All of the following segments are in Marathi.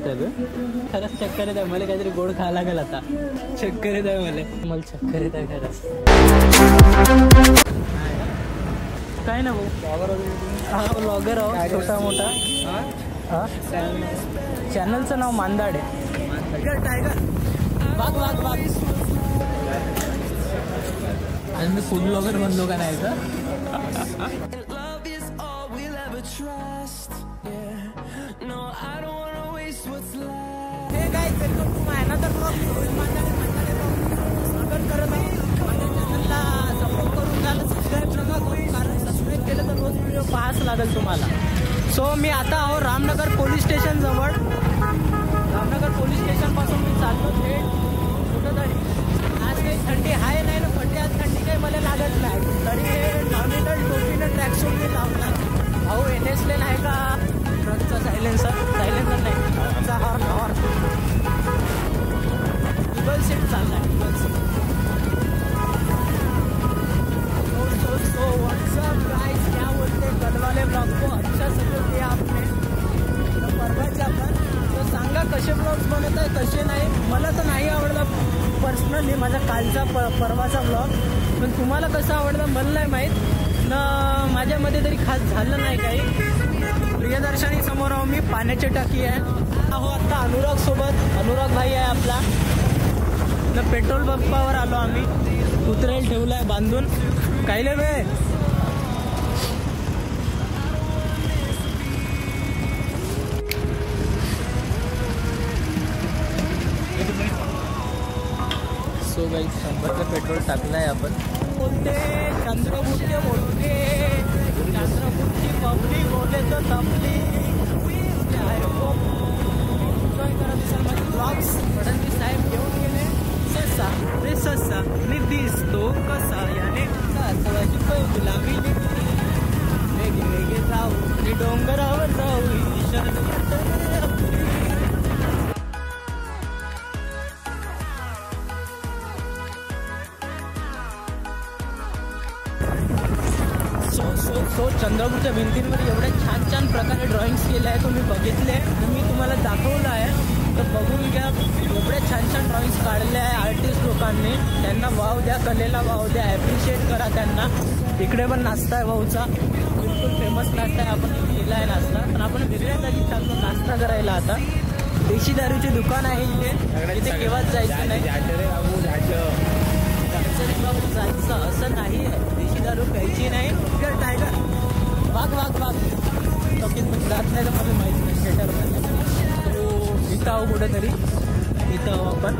आहे. खरंच चक्कर येत आहे मला. काहीतरी गोड खायला लागेल आता. चक्कर येत आहे मला चक्कर येत आहे खरंच. काय ना भाऊ हा ब्लॉगर आहो छोटा मोठा. हा चॅनलचं नाव मांदाड आहे. टायगर वाघ वाघ वाघ. आणि मी फूड ब्लॉगर बनलो का नाही तर. पाहाच लागेल तुम्हाला. सो मी आता आहो रामनगर पोलीस स्टेशन जवळ. रामनगर पोलीस स्टेशन पासून मी चाललो थेट कुठं तरी. आज काही थंडी आहे नाही ना पडली. आज थंडी काही मला लागत नाही. तरी हे नॉमिनल टोपीनं ट्रॅकसूट मी लावणार. भाऊ एनएसले नाही का ट्रकचा सायलेन्सर नाही आमचा हॉर्न डबल सीट चाललाय. Double seat. So what's up guys क्या बोलते कलवाले ब्लॉग को अच्छा सपोर्ट किया आपने. परवाचे आपण तो सांगा कसे ब्लॉग्स बनवत आहे कसे नाही. मला तर नाही आवडला पर्सनली माझा कालचा परवाचा ब्लॉग. पण तुम्हाला कसं आवडलं मला नाही माहीत ना. माझ्यामध्ये तरी खास झालं नाही काही. प्रियदर्शनी समोर आहो मी. पाण्याची टाकी आहे अहो. आत्ता अनुराग सोबत. अनुराग भाई आहे आपला ना. पेट्रोल पंपावर आलो आम्ही. उतरायला ठेवलं आहे बांधून. कायले बे सो गाइस 100 पेट्रोल टाकलं आहे आपण. बोलते चंद्रपूरचे बोलते चंद्रपूरची पब्लिक बोलते तर तपली. एन्जॉय करा दिसाल माझे ब्लॉग्स. फडणवीस साहेब घेऊन गेले ससा रे ससा मी दिसतो कसा याने सवाची गुलाबी वेगे वेगे जाऊ रे डोंगरावर जाऊ. सो चंद्रपूरच्या भिंतींवर एवढ्या छान छान प्रकारे ड्रॉइंग्स केले आहे. तुम्ही बघितले आणि मी तुम्हाला दाखवलं आहे तर बघून घ्या. एवढ्या छान छान ड्रॉइंग्स काढले आहे आर्टिस्ट लोकांनी. त्यांना वाव द्या. कलेला वाव द्या. ॲप्रिशिएट करा त्यांना. इकडे पण नाश्ता आहे भाऊचा. बिलकुल फेमस नाश्ता आहे. आपण केला आहे नाश्ता. पण आपण वेगळ्या जागी चालतो नाश्ता करायला. आता देशी दारूचे दुकान आहे इथे केव्हाच जायचं नाही. जायचं असं नाही आहे. देशी दारू प्यायची नाही. टायगर वाघ वाघ वाघ टॉकीत जात नाही तर मला माहीत नाही. थिएटरमध्ये तो इथं आहो कुठेतरी. इथं आहो आपण.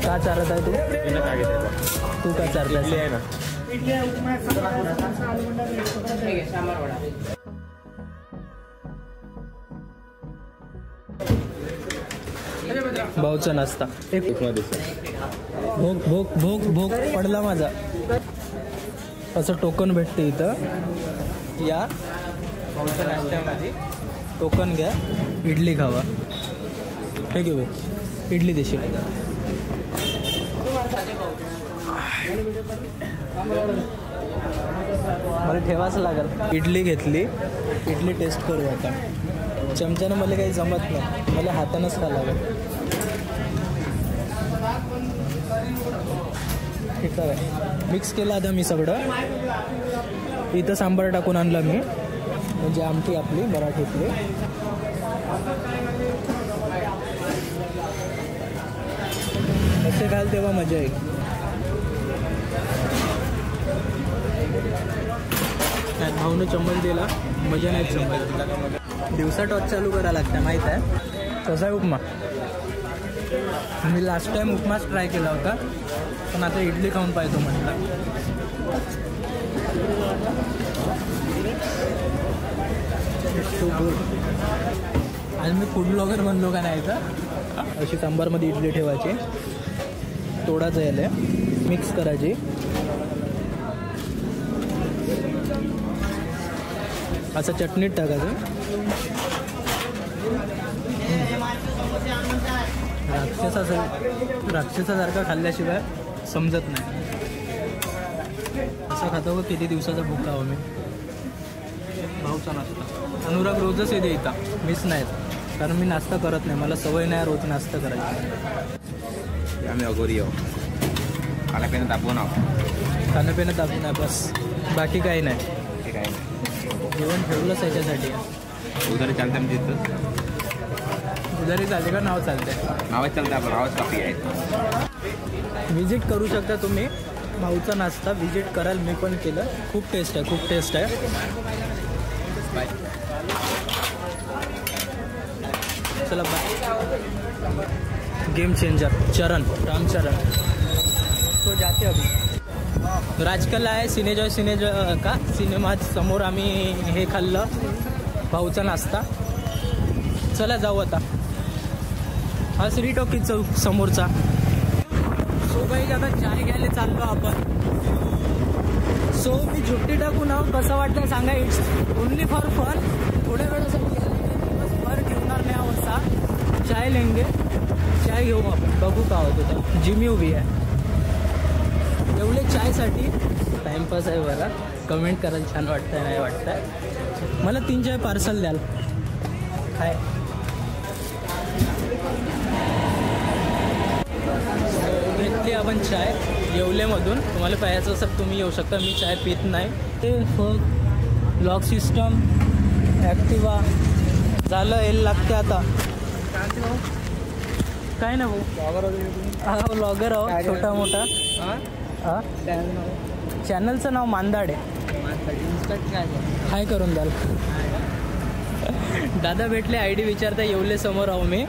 का चालत आहे तू का चालला आहे ना. भाऊचा नाश्ता एक भोग भोग भोग भोग पडला माझा. असं टोकन भेटते इथं. या भाऊच्या नाश्त्यामध्ये टोकन घ्या. इडली खावा. हे घेऊ इडली देशील. मला ठेवाच लागेल. इडली घेतली. इडली टेस्ट करू आता. चमच्यानं मला काही जमत नाही. मला हातानंच खावं लागेल. ठीक आहे. मिक्स केलं आता मी सगळं. इथं सांबार टाकून आणला मी. म्हणजे आमटी आपली मराठीतली. असे खाल तेव्हा मजा येईल. भाऊने चम्मच दिला. मजा नाही चम्मच. दिवसा टॉर्च चालू करायला लागतं माहीत आहे. कसा आहे उपमा. मी लास्ट टाइम उपमाच ट्राय केला होता. पण आता इडली खाऊन पाहतो म्हटलं. आणि मी फूड ब्लॉगर बनलो का नाही तर. अशी सांबारमध्ये इडली ठेवायची. तोडाचं यायला मिक्स करायची. असं चटणीत टाकायचं. राक्षसासारखं खाल्ल्याशिवाय समजत नाही. नाश्ता खातो का किती दिवसाचा भूक आहो मी. भाऊचा नाश्ता अनुराग रोजच येते इथं, मिस नाहीत कारण मी नाश्ता करत नाही, मला सवय नाही रोज नाश्ता करायची. आम्ही अगोरी आहो, खाण्यापिण्यात दाबून आहो, खाण्यापिण्यात दाबून आहे बस, बाकी काही नाही. काय नाही, जेवण ठेवलंच याच्यासाठी. उधारी चालते आमच्या इथं. उधारी चालते का नाव चालते? नावच चालते, आपण नावच काफी आहे. विजिट करू शकता तुम्ही भाऊचा नाश्ता, विजिट कराल. मी पण केलं, खूप टेस्ट आहे, खूप टेस्ट आहे. बाय, चला बाय. गेम चेंजर चरण, रामचरण तो जाते अभी. राजकला आहे, सिनेजॉय का सिनेमा समोर आम्ही हे खाल्लं भाऊचा नाश्ता. चला जाऊ आता. हा श्री टॉकीज चौक समोरचा. सो गाईज आता चाय घ्यायला चाललो आपण. सो मी झुट्टी टाकून कसं वाटतं सांगा. It's only for fun. थोड्या वेळासाठी दिवसभर घेणार नाही अवस्था. चाय लेंगे, चाय घेऊ आपण, बघू का होतं तर. जिमी उभी आहे एवढे चायसाठी. टाइमपास आहे बघा. कमेंट करायला छान वाटतंय नाही वाटतंय. मला 3 चाय पार्सल द्याल. हाय, घेतली आपण चाय येवलेमधून. तुम्हाला पाहायचं असेल तुम्ही येऊ शकता, मी चाय पित नाही. ते फक लॉक सिस्टम ॲक्टिवा झालं, यायला लागते आता. काय ना भाऊ, हा ब्लॉगर आहो छोटा मोठा. हां, चॅनलचं नाव मांदाडे. हाय करून द्याल. दादा भेटले, ID विचारता. येवले समोर आहो मी.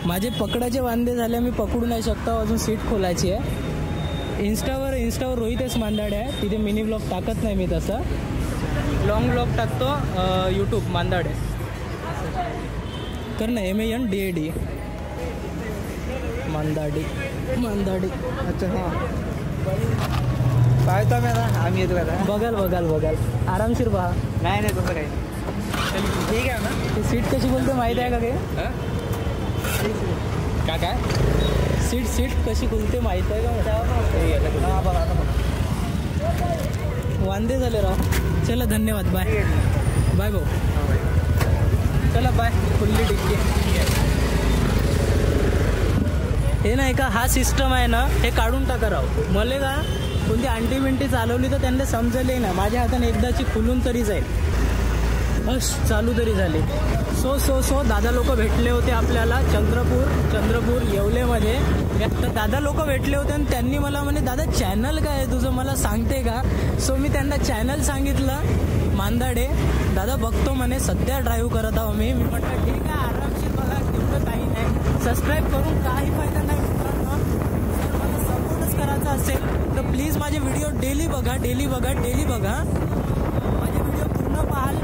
माझे पकडाचे वांदे झाले, मी पकडू नाही शकतो. अजून सीट खोलायची आहे. इंस्टावर रोहितेश मांदाडे आहे, तिथे मिनी ब्लॉग टाकत नाही मी तसं. लॉंग ब्लॉग टाकतो यूट्यूब मांदाडे. कर ना MANDAD मांदाडी. अच्छा हां, पाहतो आम्ही येतो आता. बघाल आरामशीर पहा. नाही तसं काही. ठीक आहे ना. ती सीट कशी बोलते माहिती आहे का? काय सीट कशी खुलते माहिती आहे का? वांदे झाले राव. चला धन्यवाद, बाय बाय भाऊ. चला बाय. खुल्ली डिक्की. हे नाही का, हा सिस्टम आहे ना, हे काढून टाका राव. मला का कोणती आंटी बिंटी चालवली तर त्यांना समजले ना. माझ्या हाताने एकदाची खुलून तरी जाईल, बस चालू तरी झाली. सो दादा लोक भेटले होते आपल्याला चंद्रपूर येवलेमध्ये. तर दादा लोक भेटले होते आणि त्यांनी मला म्हणे दादा चॅनल काय आहे तुझं मला सांगते का? सो मी त्यांना चॅनल सांगितलं मांदाडे. दादा बघतो म्हणे, सध्या ड्राईव्ह करत आहो मी. म्हटलं ठीक आहे, आरामशीर बघा, तेवढं काही नाही. सबस्क्राईब करून काही फायदा नाही मित्रांनो. जर मला सपोर्टच करायचा असेल तर प्लीज माझे व्हिडिओ डेली बघा. माझे व्हिडिओ पूर्ण पाहाल.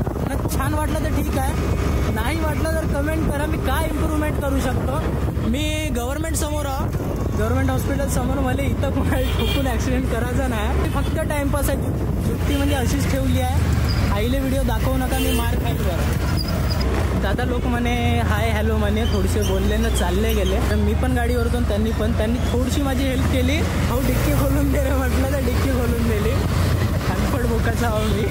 छान वाटलं तर ठीक आहे, नाही वाटलं तर कमेंट करा. मी काय इम्प्रूव्हमेंट करू शकतो. मी गव्हर्नमेंट समोर गव्हर्नमेंट हॉस्पिटल समोर. मला इथं कोणाला ठोकून ॲक्सिडेंट करायचा नाही. फक्त टाइमपास आहे. जुट्टी म्हणजे अशीच ठेवली आहे. आईले व्हिडिओ दाखवू नका, मी मार खाईल बरं. दादा लोक म्हणे हाय हॅलो म्हणे, थोडेसे बोलले ना चालले गेले. तर मी पण गाडीवर होतो, त्यांनी थोडीशी माझी हेल्प केली. भाऊ डिक्की खोलून दे रे म्हटलं तर डिक्की खोलून दिली. खानपड बोकाचा आहो मी.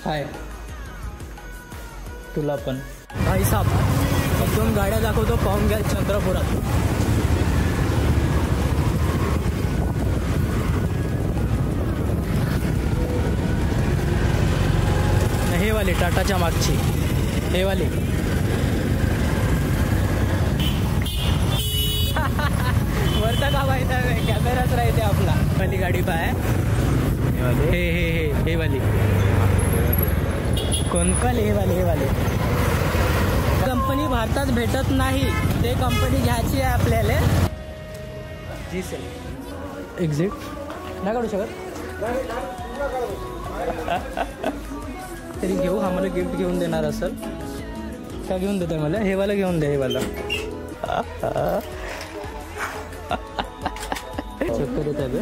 हाय तुला पण भाई साहेब. 2 गाड्या दाखवतो, पाहून घ्या चंद्रपुरात. हे वाली टाटाच्या मागची, हे वाली. वरता का माहिती आहे, कॅमेराच राहते आपला. वाली गाडी पाय, हे वाली. कोणकाली हे वाली. कंपनी भारतात भेटत नाही, ते कंपनी घ्यायची आहे आपल्याला. जी सर एक्झिट नाही काढू शकत तरी घेऊ. हा मला गिफ्ट घेऊन देणार असेल का? घेऊन देतोय मला. हे वाला घेऊन दे. हे वाला चक्कर येत आहे.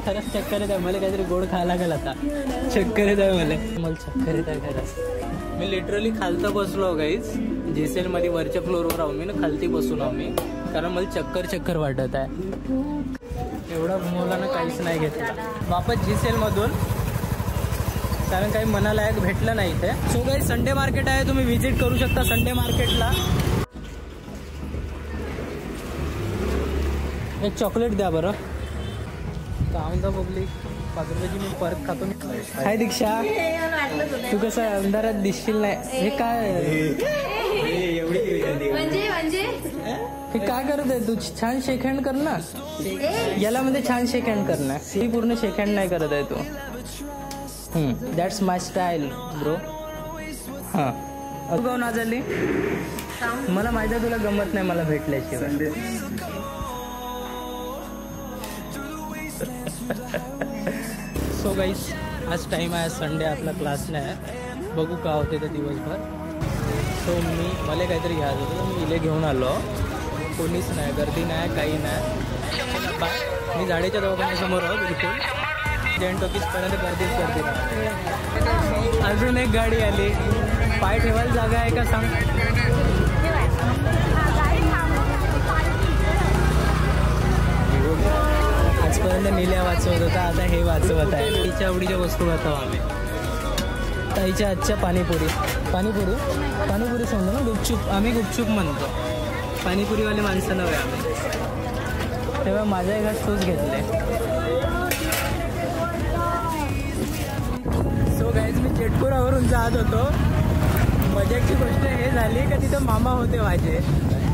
खरंच चक्कर येत आहे मला. काहीतरी गोड खायला लागेल आता. चक्कर येत आहे मला चक्कर येत आहे खरंच. मी लिटरली खालतं बसलो गाईज. जेसेल मध्ये वरच्या फ्लोअरवर आहो मी ना, खालती बसून आहो मी, कारण मला चक्कर वाटत आहे. एवढा घुमवला ना काहीच नाही घेतला. वापस GCL कारण काही मनालायक भेटलं नाही इथे. सो काही संडे मार्केट आहे, तुम्ही व्हिजिट करू शकता संडे मार्केटला. एक चॉकलेट द्या बरं. काम बघली 5 रुपयाची मी परत खातो. काय दीक्षा तू कसं अंधारात दिसशील नाही. हे काय हे काय करत आहे तू? छान शेक हँड कर ना. याला मध्ये छान शेक हँड करणार. ही पूर्ण शेक हँड नाही करत आहे तू. That's my style bro. हां अगं ना झाली. मला माहिती आहे तुला गमत नाही मला भेटल्याशिवाय. सो गाईस आज टाईम आहे, संडे आपला क्लास नाही आहे. बघू का होते ते दिवसभर. सो मला काहीतरी घ्यायचं होतं, मी इले घेऊन आलो. कोणीच नाही, गर्दी नाही, काही नाही. बाय. मी झाडेच्या दवाखान्यासमोर आहो बिलकुल. पर्यंत गर्दी नाही. अजून एक गाडी आली. पाय ठेवायला जागा आहे का सांग. आजपर्यंत निल्या वाचवत होता, आता हे वाचवत आहे. तिच्या आवडीच्या वस्तू खातो आम्ही. ताईच्या आजच्या पाणीपुरी समजतो ना. गुपचूप आम्ही गुपचूप म्हणतो. पाणीपुरीवाले माणसं नव्हे आम्ही. तेव्हा माझ्या घरात तोच घेतले. सो गाईज मी जेटपुरावरून जात होतो. मजाची गोष्ट हे झाली का तिथं मामा होते माझे.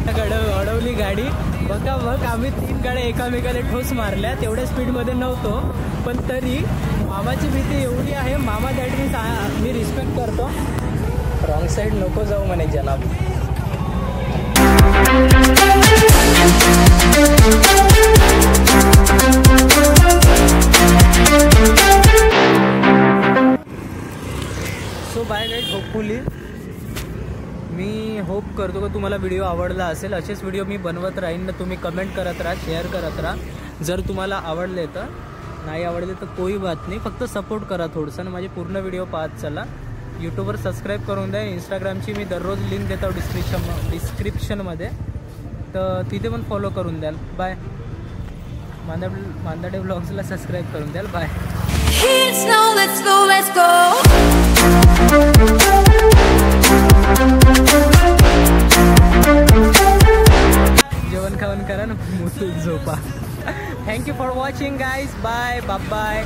अडवली गाडी. बघा आम्ही 3 गाड्या एकामेकाला ठोस मारल्या. तेवढ्या स्पीडमध्ये नव्हतो पण तरी मामाची भीती एवढी आहे. मामा दॅट मी रिस्पेक्ट करतो. रॉंग साईड नको जाऊ म्हणे जनाब. So bye guys. होपफुली मी होप करतो का तुम्हाला व्हिडिओ आवडला असेल. असेच व्हिडिओ मी बनवत राहीन ना. तुम्ही कमेंट करत राहा, शेअर करत राहा. जर तुम्हाला आवडले तर, नाही आवडले तर कोई बात नाही. फक्त सपोर्ट करा थोडंसं आणि माझे पूर्ण व्हिडिओ पाहत चला. यूट्यूबवर सबस्क्राईब करून द्या. इंस्टाग्रामची मी दररोज लिंक देतो डिस्क्रिप्शनमध्ये, तर तिथे पण फॉलो करून द्याल. बाय. मांदाडे ब्लॉग्सला सबस्क्राईब करून द्याल. बाय. जेवण खावण करा ना, मुतून झोपा. Thank you for watching guys. Bye bye.